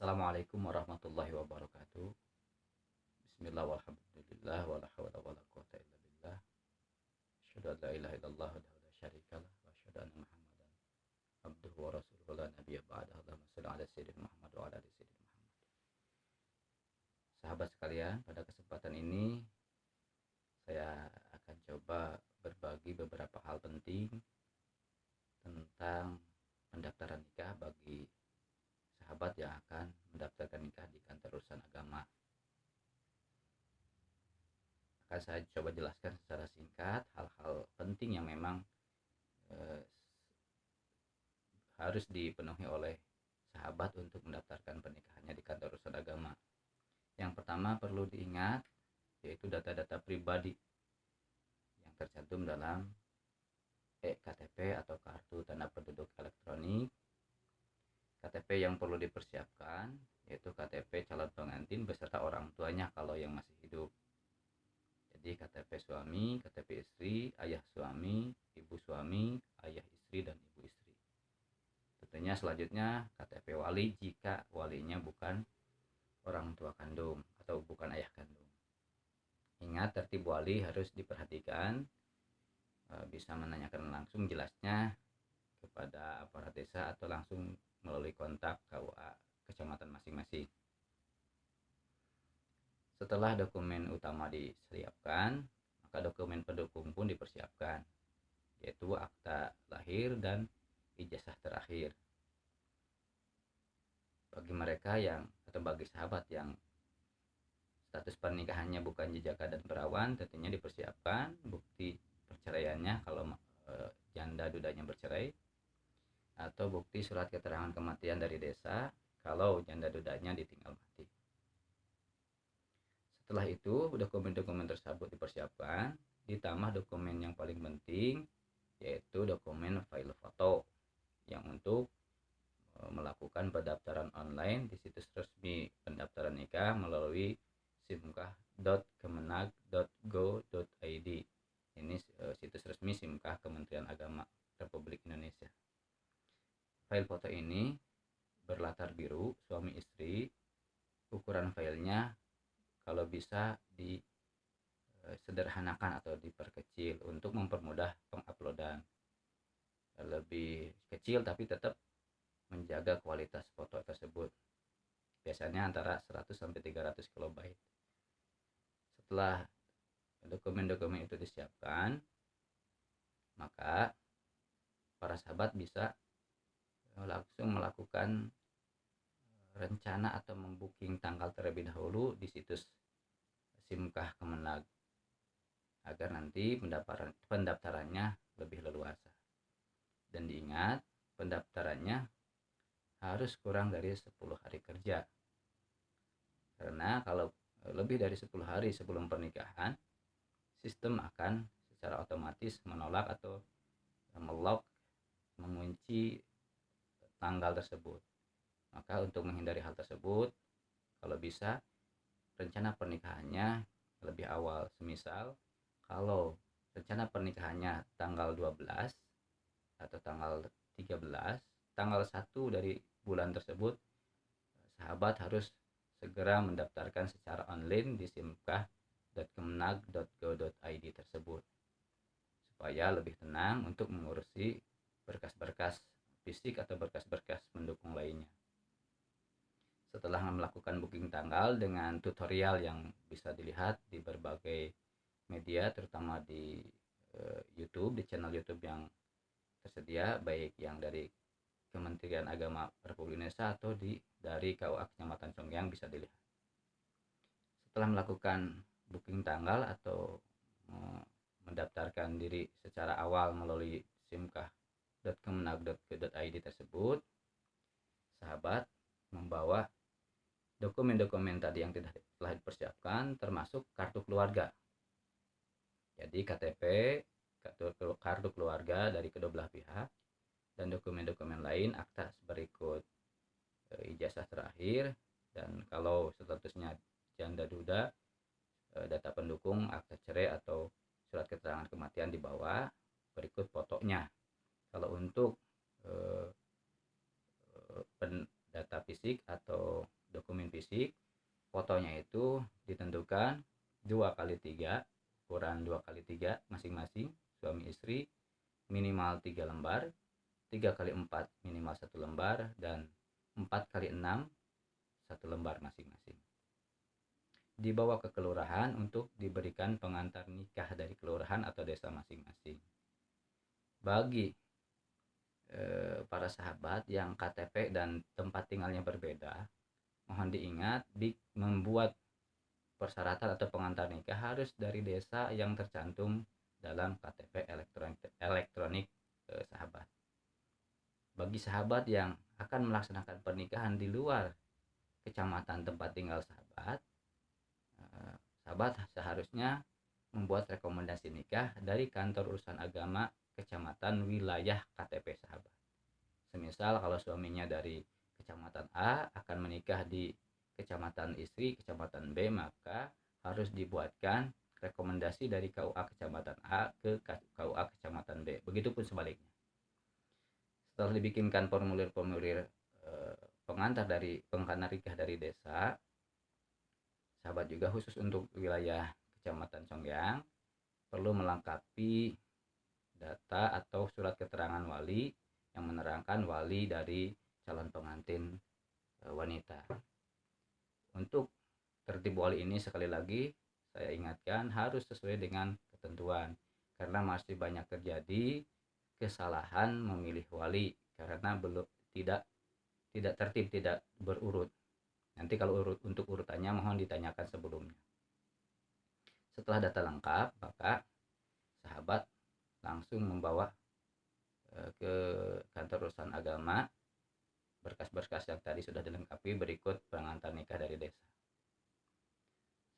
Assalamualaikum warahmatullahi wabarakatuh. Bismillah walhamdulillah wala hawla wala quwata illa billah. Asyhadu an la ilaha illallah wahdahu la syarikalah wa asyhadu anna Muhammadan abduhu wa rasuluhu la nabiyya ba'dahu. Allahumma shalli ala sayyidina Muhammad wa ala ali sayyidina Muhammad. Sahabat sekalian, pada kesempatan ini saya akan coba berbagi beberapa hal penting tentang pendaftaran nikah bagi sahabat yang akan mendaftarkan nikah di kantor urusan agama. Akan saya coba jelaskan secara singkat hal-hal penting yang memang harus dipenuhi oleh sahabat untuk mendaftarkan pernikahannya di kantor urusan agama. Yang pertama perlu diingat yaitu data-data pribadi yang tercantum dalam KTP atau kartu tanda penduduk elektronik. KTP yang perlu dipersiapkan yaitu KTP calon pengantin beserta orang tuanya kalau yang masih hidup. Jadi KTP suami, KTP istri, ayah suami, ibu suami, ayah istri, dan ibu istri. Tentunya selanjutnya KTP wali jika walinya bukan orang tua kandung atau bukan ayah kandung. Ingat, tertib wali harus diperhatikan. Bisa menanyakan langsung jelasnya kepada aparat desa atau langsung melalui kontak KUA kecamatan masing-masing. Setelah dokumen utama disiapkan, maka dokumen pendukung pun dipersiapkan, yaitu akta lahir dan ijazah terakhir. Bagi mereka bagi sahabat yang status pernikahannya bukan jejaka dan perawan, tentunya dipersiapkan bukti perceraiannya kalau janda dudanya bercerai, atau bukti surat keterangan kematian dari desa kalau janda dudanya ditinggal mati. Setelah itu dokumen-dokumen tersebut dipersiapkan, ditambah dokumen yang paling penting yaitu dokumen file foto yang untuk melakukan pendaftaran online di situs resmi pendaftaran nikah melalui simkah.kemenag.go.id. Ini situs resmi Simkah Kementerian Agama Republik Indonesia. File foto ini berlatar biru suami istri. Ukuran filenya kalau bisa disederhanakan atau diperkecil untuk mempermudah penguploadan. Lebih kecil tapi tetap menjaga kualitas foto tersebut. Biasanya antara 100 sampai 300 KB. Setelah dokumen-dokumen itu disiapkan, maka para sahabat bisa langsung melakukan rencana atau membooking tanggal terlebih dahulu di situs Simkah Kemenag agar nanti pendaftarannya lebih leluasa. Dan diingat, pendaftarannya harus kurang dari 10 hari kerja. Karena kalau lebih dari 10 hari sebelum pernikahan, sistem akan secara otomatis menolak atau melock, mengunci tanggal tersebut. Maka untuk menghindari hal tersebut, kalau bisa rencana pernikahannya lebih awal. Semisal kalau rencana pernikahannya tanggal 12 atau tanggal 13, tanggal 1 dari bulan tersebut sahabat harus segera mendaftarkan secara online di simkah.kemenag.go.id tersebut supaya lebih tenang untuk mengurusi berkas-berkas fisik atau berkas-berkas pendukung lainnya. Setelah melakukan booking tanggal dengan tutorial yang bisa dilihat di berbagai media, terutama di YouTube, di channel YouTube yang tersedia, baik yang dari Kementerian Agama Republik Indonesia atau dari KUA Kecamatan Songgyang, bisa dilihat. Setelah melakukan booking tanggal atau mendaftarkan diri secara awal melalui simkah.kemenag.go.id tersebut, sahabat membawa dokumen-dokumen tadi yang telah dipersiapkan, termasuk kartu keluarga. Jadi KTP, kartu keluarga dari kedua belah pihak, dan dokumen-dokumen lain, akta berikut ijazah terakhir, dan kalau statusnya janda duda, data pendukung, akta cerai atau surat keterangan kematian dibawa, berikut fotonya. Kalau untuk data fisik atau dokumen fisik, fotonya itu ditentukan 2x3 ukuran 2x3 masing-masing suami istri, minimal 3 lembar, 3x4 minimal 1 lembar, dan 4x6 1 lembar masing-masing. Dibawa ke kelurahan untuk diberikan pengantar nikah dari kelurahan atau desa masing-masing. Bagi para sahabat yang KTP dan tempat tinggalnya berbeda, mohon diingat membuat persyaratan atau pengantar nikah harus dari desa yang tercantum dalam KTP elektronik sahabat. Bagi sahabat yang akan melaksanakan pernikahan di luar kecamatan tempat tinggal sahabat, sahabat seharusnya membuat rekomendasi nikah dari kantor urusan agama kecamatan wilayah KTP sahabat. Semisal kalau suaminya dari kecamatan A akan menikah di kecamatan istri kecamatan B, maka harus dibuatkan rekomendasi dari KUA kecamatan A ke KUA kecamatan B. Begitupun sebaliknya. Setelah dibikinkan formulir-formulir pengantar nikah dari desa, sahabat juga khusus untuk wilayah kecamatan Congyang perlu melengkapi data atau surat keterangan wali yang menerangkan wali dari calon pengantin wanita. Untuk tertib wali ini sekali lagi saya ingatkan harus sesuai dengan ketentuan, karena masih banyak terjadi kesalahan memilih wali karena belum tidak tertib, tidak berurut. Nanti kalau untuk urutannya mohon ditanyakan sebelumnya. Setelah data lengkap, maka sahabat langsung membawa ke kantor urusan agama berkas-berkas yang tadi sudah dilengkapi berikut pengantar nikah dari desa.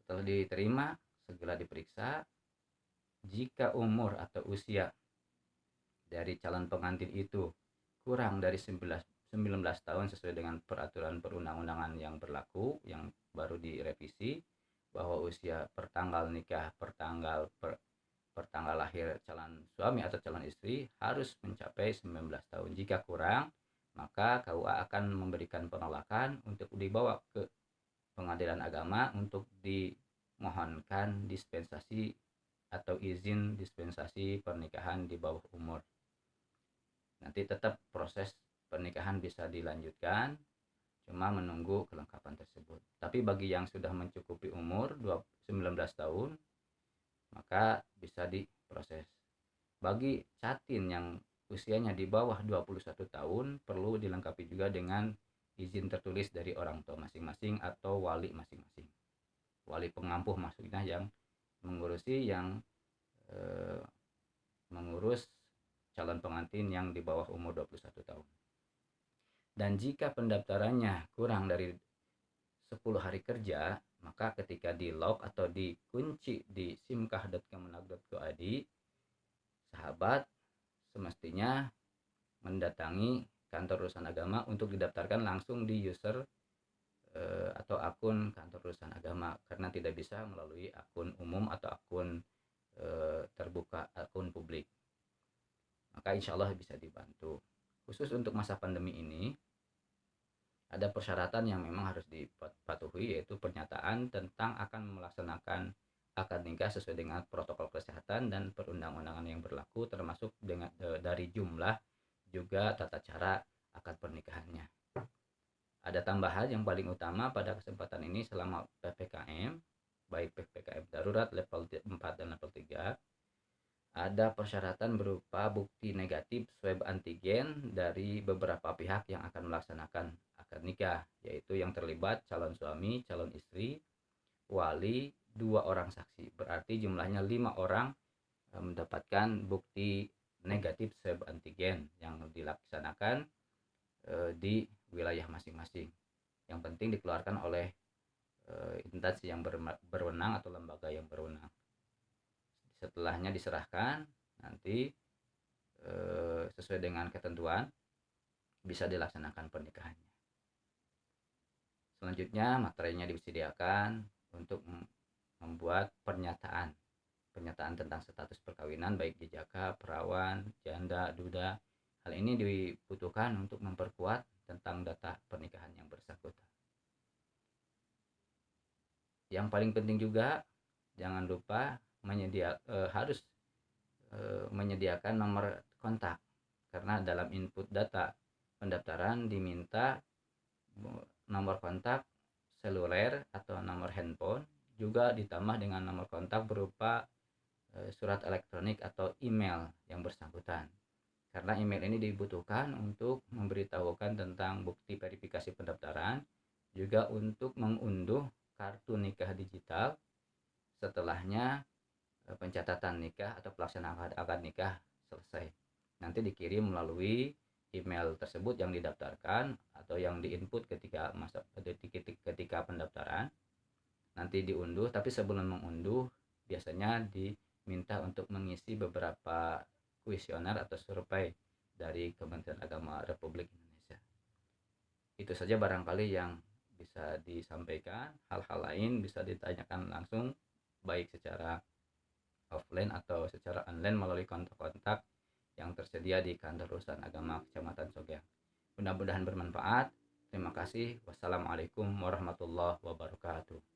Setelah diterima, segera diperiksa. Jika umur atau usia dari calon pengantin itu kurang dari 19 tahun sesuai dengan peraturan perundang-undangan yang berlaku yang baru direvisi, bahwa usia pertanggal nikah, pertanggal lahir calon suami atau calon istri harus mencapai 19 tahun. Jika kurang, maka KUA akan memberikan penolakan untuk dibawa ke pengadilan agama untuk dimohonkan dispensasi atau izin dispensasi pernikahan di bawah umur. Nanti tetap proses pernikahan bisa dilanjutkan, cuma menunggu kelengkapan tersebut. Tapi bagi yang sudah mencukupi umur 19 tahun, maka bisa diproses. Bagi catin yang usianya di bawah 21 tahun perlu dilengkapi juga dengan izin tertulis dari orang tua masing-masing atau wali masing-masing. Wali pengampuh maksudnya yang mengurus calon pengantin yang di bawah umur 21 tahun. Dan jika pendaftarannya kurang dari 10 hari kerja, maka ketika di lock atau dikunci di simkah.kemenag.go.id, sahabat semestinya mendatangi kantor urusan agama untuk didaftarkan langsung di user atau akun kantor urusan agama, karena tidak bisa melalui akun umum atau akun terbuka, akun publik. Maka insya Allah bisa dibantu. Khusus untuk masa pandemi ini ada persyaratan yang memang harus dipatuhi, yaitu pernyataan tentang akan melaksanakan akad nikah sesuai dengan protokol kesehatan dan perundang-undangan yang berlaku, termasuk dari jumlah juga tata cara akad pernikahannya. Ada tambahan yang paling utama pada kesempatan ini selama PPKM, baik PPKM darurat level 4 dan level 3, ada persyaratan berupa bukti negatif swab antigen dari beberapa pihak yang akan melaksanakan akad nikah, yaitu yang terlibat calon suami, calon istri, wali, 2 orang saksi. Berarti jumlahnya 5 orang mendapatkan bukti negatif swab antigen yang dilaksanakan di wilayah masing-masing. Yang penting dikeluarkan oleh instansi yang berwenang atau lembaga yang berwenang. Setelahnya diserahkan, nanti sesuai dengan ketentuan bisa dilaksanakan pernikahannya. Selanjutnya materinya disediakan untuk membuat pernyataan tentang status perkawinan baik jejaka, perawan, janda, duda. Hal ini dibutuhkan untuk memperkuat tentang data pernikahan yang bersangkutan. Yang paling penting juga jangan lupa harus menyediakan nomor kontak, karena dalam input data pendaftaran diminta nomor kontak seluler atau nomor handphone, juga ditambah dengan nomor kontak berupa surat elektronik atau email yang bersangkutan, karena email ini dibutuhkan untuk memberitahukan tentang bukti verifikasi pendaftaran, juga untuk mengunduh kartu nikah digital setelahnya pencatatan nikah atau pelaksanaan akad nikah selesai. Nanti dikirim melalui email tersebut yang didaftarkan atau yang diinput ketika pendaftaran. Nanti diunduh, tapi sebelum mengunduh biasanya diminta untuk mengisi beberapa kuesioner atau survei dari Kementerian Agama Republik Indonesia. Itu saja barangkali yang bisa disampaikan. Hal-hal lain bisa ditanyakan langsung, baik secara offline atau secara online melalui kontak-kontak yang tersedia di Kantor Urusan Agama Kecamatan Sogyang. Mudah-mudahan bermanfaat. Terima kasih. Wassalamualaikum warahmatullahi wabarakatuh.